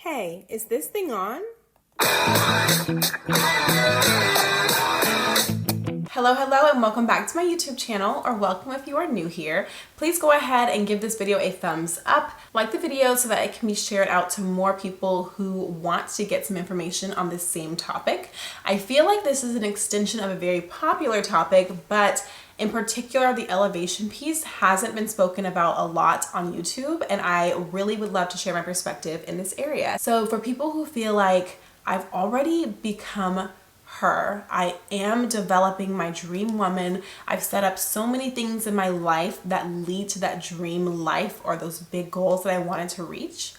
Hey, is this thing on? Hello, and welcome back to my YouTube channel, or welcome if you are new here. Please go ahead and give this video a thumbs up, like the video so that it can be shared out to more people who want to get some information on this same topic. I feel like this is an extension of a very popular topic, but in particular, the elevation piece hasn't been spoken about a lot on YouTube, and I really would love to share my perspective in this area. So for people who feel like I've already become her, I am developing my dream woman, I've set up so many things in my life that lead to that dream life or those big goals that I wanted to reach,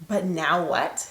but now what?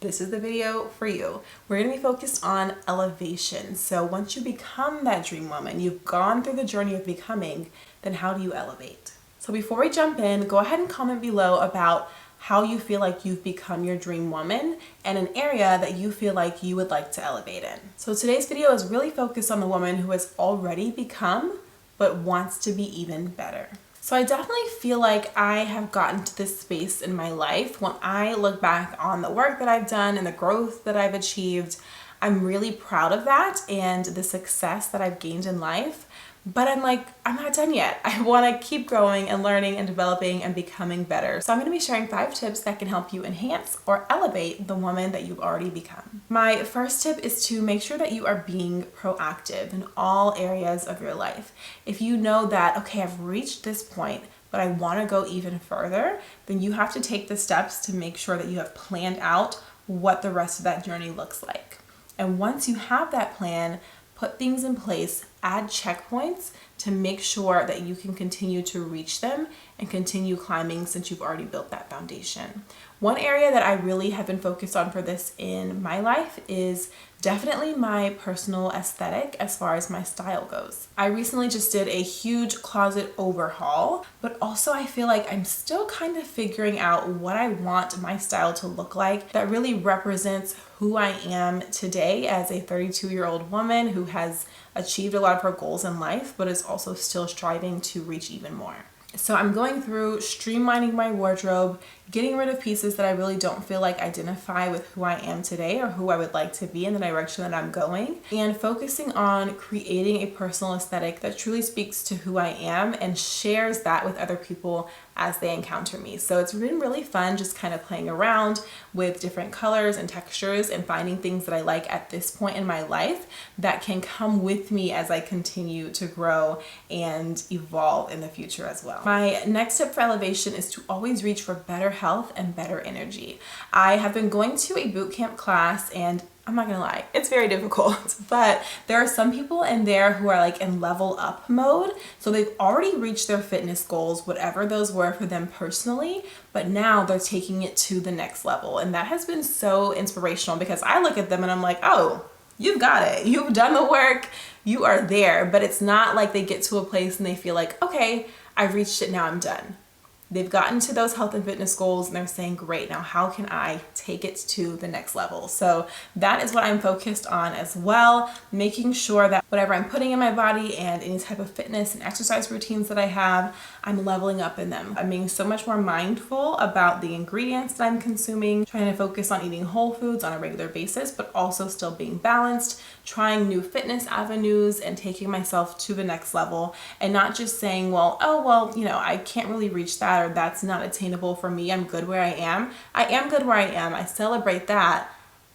This is the video for you. We're going to be focused on elevation. So once you become that dream woman, you've gone through the journey of becoming, then how do you elevate? So before we jump in, go ahead and comment below about how you feel like you've become your dream woman and an area that you feel like you would like to elevate in. So today's video is really focused on the woman who has already become but wants to be even better. So I definitely feel like I have gotten to this space in my life. When I look back on the work that I've done and the growth that I've achieved, I'm really proud of that and the success that I've gained in life. But I'm not done yet. I want to keep growing and learning and developing and becoming better. So I'm going to be sharing 5 tips that can help you enhance or elevate the woman that you've already become. My first tip is to make sure that you are being proactive in all areas of your life. If you know that, okay, I've reached this point, but I want to go even further, then you have to take the steps to make sure that you have planned out what the rest of that journey looks like. And once you have that plan, put things in place, add checkpoints to make sure that you can continue to reach them and continue climbing since you've already built that foundation. One area that I really have been focused on for this in my life is definitely my personal aesthetic as far as my style goes. I recently just did a huge closet overhaul, but also I feel like I'm still kind of figuring out what I want my style to look like that really represents who I am today as a 32-year-old woman who has achieved a lot of her goals in life, but is also still striving to reach even more. So I'm going through streamlining my wardrobe, getting rid of pieces that I really don't feel like identify with who I am today or who I would like to be in the direction that I'm going, and focusing on creating a personal aesthetic that truly speaks to who I am and shares that with other people as they encounter me. So it's been really fun just kind of playing around with different colors and textures and finding things that I like at this point in my life that can come with me as I continue to grow and evolve in the future as well. My next tip for elevation is to always reach for better health and better energy. I have been going to a bootcamp class, and I'm not gonna lie, it's very difficult, but there are some people in there who are like in level up mode. So they've already reached their fitness goals, whatever those were for them personally, but now they're taking it to the next level. And that has been so inspirational because I look at them and I'm like, oh, you've got it. You've done the work, you are there. But it's not like they get to a place and they feel like, okay, I've reached it, now I'm done. They've gotten to those health and fitness goals and they're saying, great, now how can I take it to the next level? So that is what I'm focused on as well, making sure that whatever I'm putting in my body and any type of fitness and exercise routines that I have, I'm leveling up in them. I'm being so much more mindful about the ingredients that I'm consuming, trying to focus on eating whole foods on a regular basis, but also still being balanced, trying new fitness avenues and taking myself to the next level, and not just saying, well, I can't really reach that, or that's not attainable for me. I'm good where I am. I am good where I am. I celebrate that,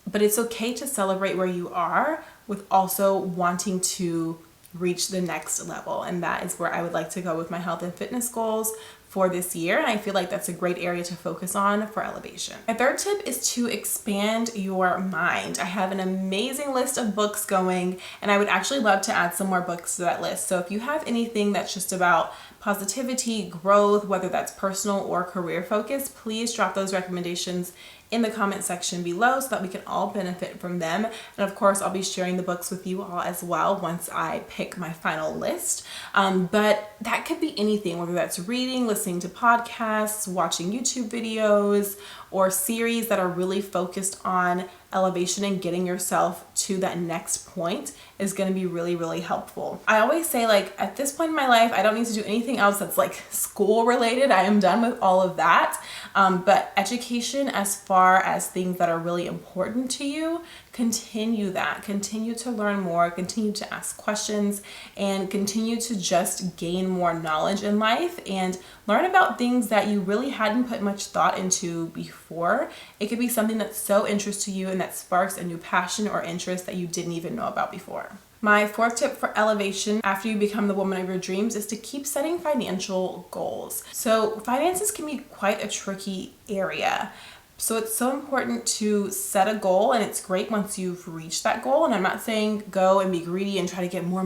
but it's okay to celebrate where you are with also wanting to reach the next level. And that is where I would like to go with my health and fitness goals for this year. And I feel like that's a great area to focus on for elevation. My third tip is to expand your mind. I have an amazing list of books going, and I would actually love to add some more books to that list. So if you have anything that's just about positivity, growth, whether that's personal or career focused, please drop those recommendations in the comment section below so that we can all benefit from them. And of course, I'll be sharing the books with you all as well once I pick my final list. But that could be anything, whether that's reading, listening to podcasts, watching YouTube videos, or series that are really focused on elevation and getting yourself to that next point is going to be really, really helpful. I always say, like, at this point in my life, I don't need to do anything else that's like school related. I am done with all of that. But education as far far as things that are really important to you, continue that. Continue to learn more, continue to ask questions, and continue to just gain more knowledge in life and learn about things that you really hadn't put much thought into before. It could be something that's so interesting to you and that sparks a new passion or interest that you didn't even know about before. My fourth tip for elevation after you become the woman of your dreams is to keep setting financial goals. So finances can be quite a tricky area. So it's so important to set a goal, and it's great once you've reached that goal. And I'm not saying go and be greedy and try to get more,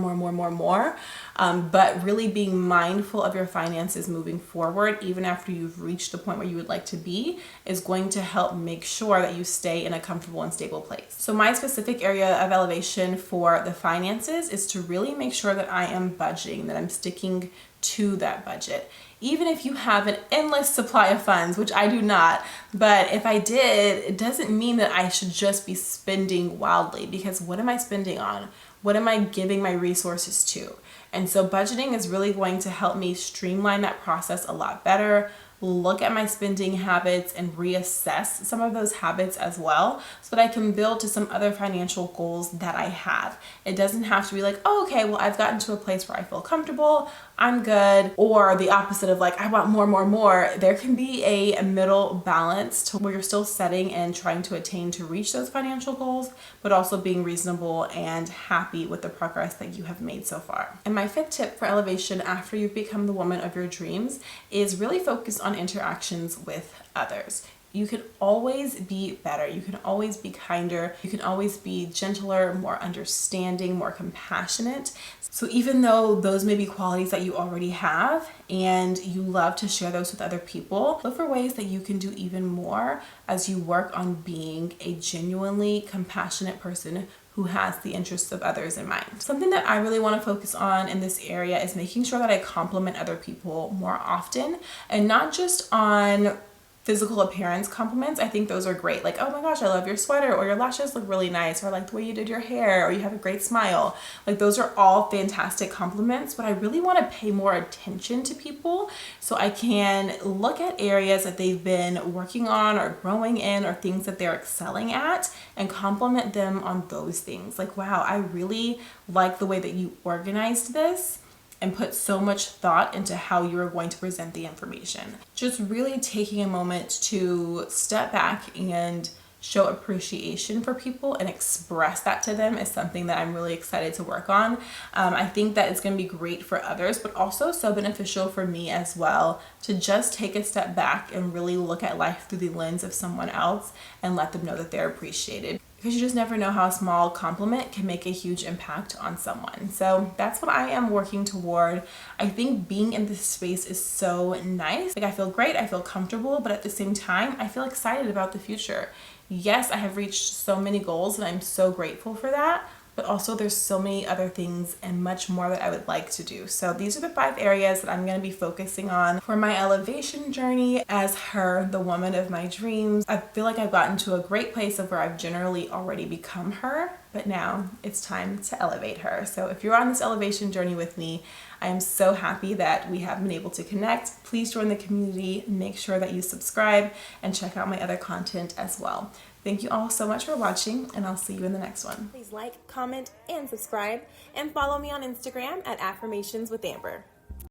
but really being mindful of your finances moving forward, even after you've reached the point where you would like to be, is going to help make sure that you stay in a comfortable and stable place. So my specific area of elevation for the finances is to really make sure that I am budgeting, that I'm sticking to that budget. Even if you have an endless supply of funds, which I do not, but if I did, it doesn't mean that I should just be spending wildly, because what am I spending on? What am I giving my resources to? And so budgeting is really going to help me streamline that process a lot better, look at my spending habits and reassess some of those habits as well, so that I can build to some other financial goals that I have. It doesn't have to be like, oh, okay, well, I've gotten to a place where I feel comfortable, I'm good, or the opposite of like, I want more. There can be a middle balance to where you're still setting and trying to attain to reach those financial goals, but also being reasonable and happy with the progress that you have made so far. And my fifth tip for elevation after you've become the woman of your dreams is really focus on interactions with others. You can always be better. You can always be kinder. You can always be gentler, more understanding, more compassionate. So even though those may be qualities that you already have and you love to share those with other people, look for ways that you can do even more as you work on being a genuinely compassionate person who has the interests of others in mind. Something that I really want to focus on in this area is making sure that I compliment other people more often, and not just on physical appearance compliments. I think those are great. Like, oh my gosh, I love your sweater, or your lashes look really nice, or I like the way you did your hair, or you have a great smile. Like, those are all fantastic compliments, but I really want to pay more attention to people so I can look at areas that they've been working on or growing in, or things that they're excelling at, and compliment them on those things. Like, wow, I really like the way that you organized this and put so much thought into how you are going to present the information. Just really taking a moment to step back and show appreciation for people and express that to them is something that I'm really excited to work on. I think that it's going to be great for others, but also so beneficial for me as well, to just take a step back and really look at life through the lens of someone else and let them know that they're appreciated. Because you just never know how a small compliment can make a huge impact on someone. So that's what I am working toward. I think being in this space is so nice. Like, I feel great, I feel comfortable, but at the same time, I feel excited about the future. Yes, I have reached so many goals and I'm so grateful for that, but also there's so many other things and much more that I would like to do. So these are the 5 areas that I'm going to be focusing on for my elevation journey as the woman of my dreams. I feel like I've gotten to a great place of where I've generally already become her, but now it's time to elevate her. So if you're on this elevation journey with me, I am so happy that we have been able to connect. Please join the community, make sure that you subscribe, and check out my other content as well. Thank you all so much for watching, and I'll see you in the next one. Please like, comment, and subscribe, and follow me on Instagram at Affirmations with Amber.